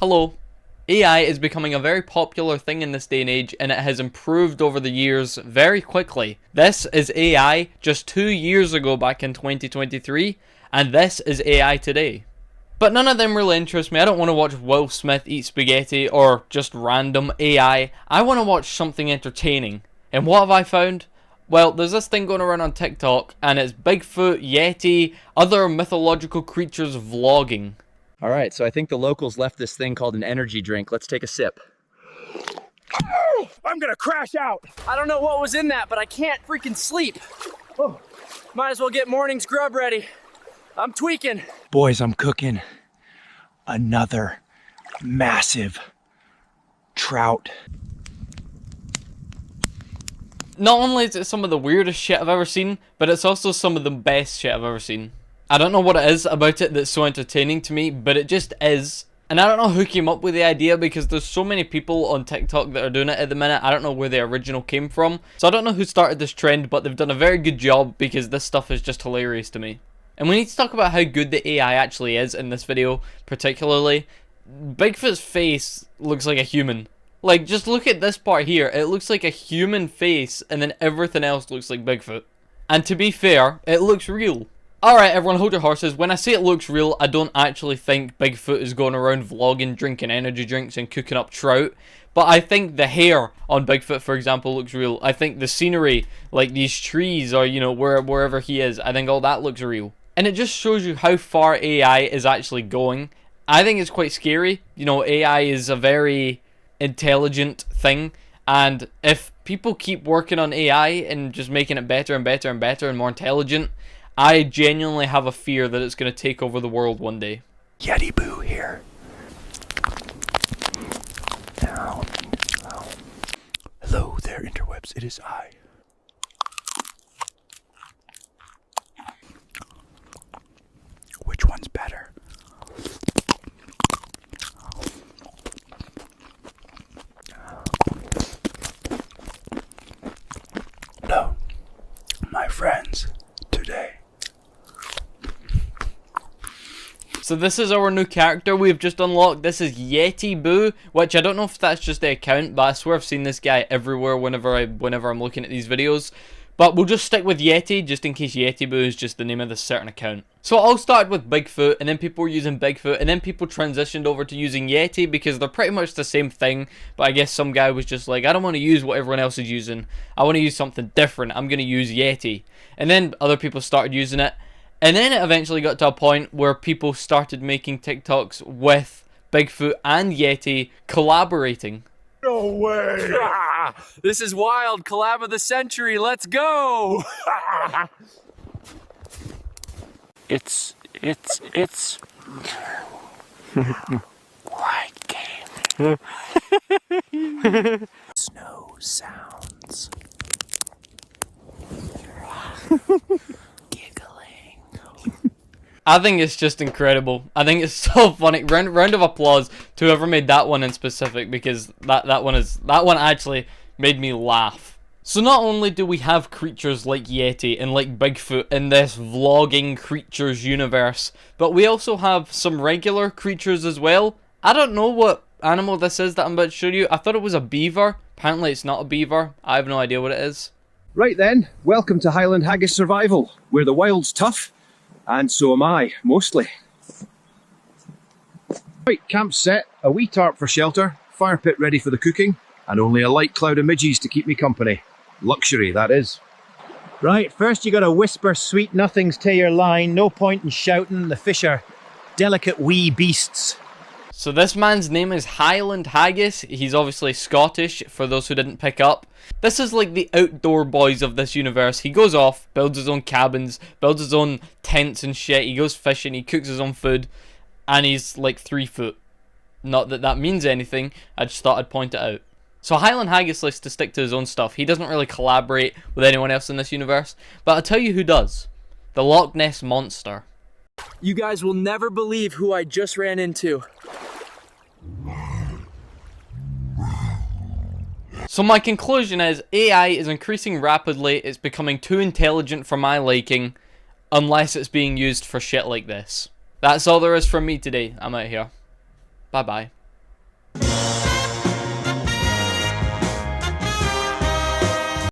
Hello. AI is becoming a very popular thing in this day and age, and it has improved over the years very quickly. This is AI just 2 years ago back in 2023, and this is AI today. But none of them really interest me. I don't want to watch Will Smith eat spaghetti or just random AI. I want to watch something entertaining. And what have I found? Well, there's this thing going around on TikTok, and it's Bigfoot, Yeti, other mythological creatures vlogging. All right, so I think the locals left this thing called an energy drink. Let's take a sip. Oh, I'm gonna crash out. I don't know what was in that, but I can't freaking sleep. Oh, might as well get morning's grub ready. I'm tweaking. Boys, I'm cooking another massive trout. Not only is it some of the weirdest shit I've ever seen, but it's also some of the best shit I've ever seen. I don't know what it is about it that's so entertaining to me, but it just is. And I don't know who came up with the idea, because there's so many people on TikTok that are doing it at the minute. I don't know where the original came from. So I don't know who started this trend, but they've done a very good job, because this stuff is just hilarious to me. And we need to talk about how good the AI actually is in this video, particularly. Bigfoot's face looks like a human. Like, just look at this part here. It looks like a human face, and then everything else looks like Bigfoot. And to be fair, it looks real. Alright everyone, hold your horses. When I say it looks real, I don't actually think Bigfoot is going around vlogging, drinking energy drinks and cooking up trout. But I think the hair on Bigfoot, for example, looks real. I think the scenery, like these trees or, you know, wherever he is, I think all that looks real. And it just shows you how far AI is actually going. I think it's quite scary. You know, AI is a very intelligent thing. And if people keep working on AI and just making it better and better and better and more intelligent, I genuinely have a fear that it's going to take over the world one day. Yeti Boo here. Down. Hello there, interwebs. It is I. Which one's better? No, my friends, today. So this is our new character we've just unlocked. This is Yeti Boo, which I don't know if that's just the account, but I swear I've seen this guy everywhere whenever I'm looking at these videos. But we'll just stick with Yeti, just in case Yeti Boo is just the name of this certain account. So it all started with Bigfoot, and then people were using Bigfoot, and then people transitioned over to using Yeti, because they're pretty much the same thing. But I guess some guy was just like, I don't want to use what everyone else is using. I want to use something different. I'm going to use Yeti. And then other people started using it. And then it eventually got to a point where people started making TikToks with Bigfoot and Yeti collaborating. No way! This is wild. Collab of the century. Let's go. It's white game. Snow sounds. I think it's just incredible. I think it's so funny. Round of applause to whoever made that one in specific, because that one actually made me laugh. So not only do we have creatures like Yeti and like Bigfoot in this vlogging creatures universe, but we also have some regular creatures as well. I don't know what animal this is that I'm about to show you. I thought it was a beaver. Apparently it's not a beaver. I have no idea what it is. Right then, welcome to Highland Haggis Survival, where the wild's tough, and so am I, mostly. Right, camp set, a wee tarp for shelter, fire pit ready for the cooking, and only a light cloud of midgies to keep me company. Luxury, that is. Right, first you gotta whisper sweet nothings to your line, no point in shouting, the fish are delicate wee beasts. So this man's name is Highland Haggis. He's obviously Scottish, for those who didn't pick up. This is like the outdoor boys of this universe. He goes off, builds his own cabins, builds his own tents and shit. He goes fishing, he cooks his own food, and he's like 3 foot. Not that that means anything, I just thought I'd point it out. So Highland Haggis likes to stick to his own stuff. He doesn't really collaborate with anyone else in this universe. But I'll tell you who does. The Loch Ness Monster. You guys will never believe who I just ran into. So my conclusion is AI is increasing rapidly. It's becoming too intelligent for my liking, unless it's being used for shit like this. That's all there is from me today. I'm out here. Bye bye.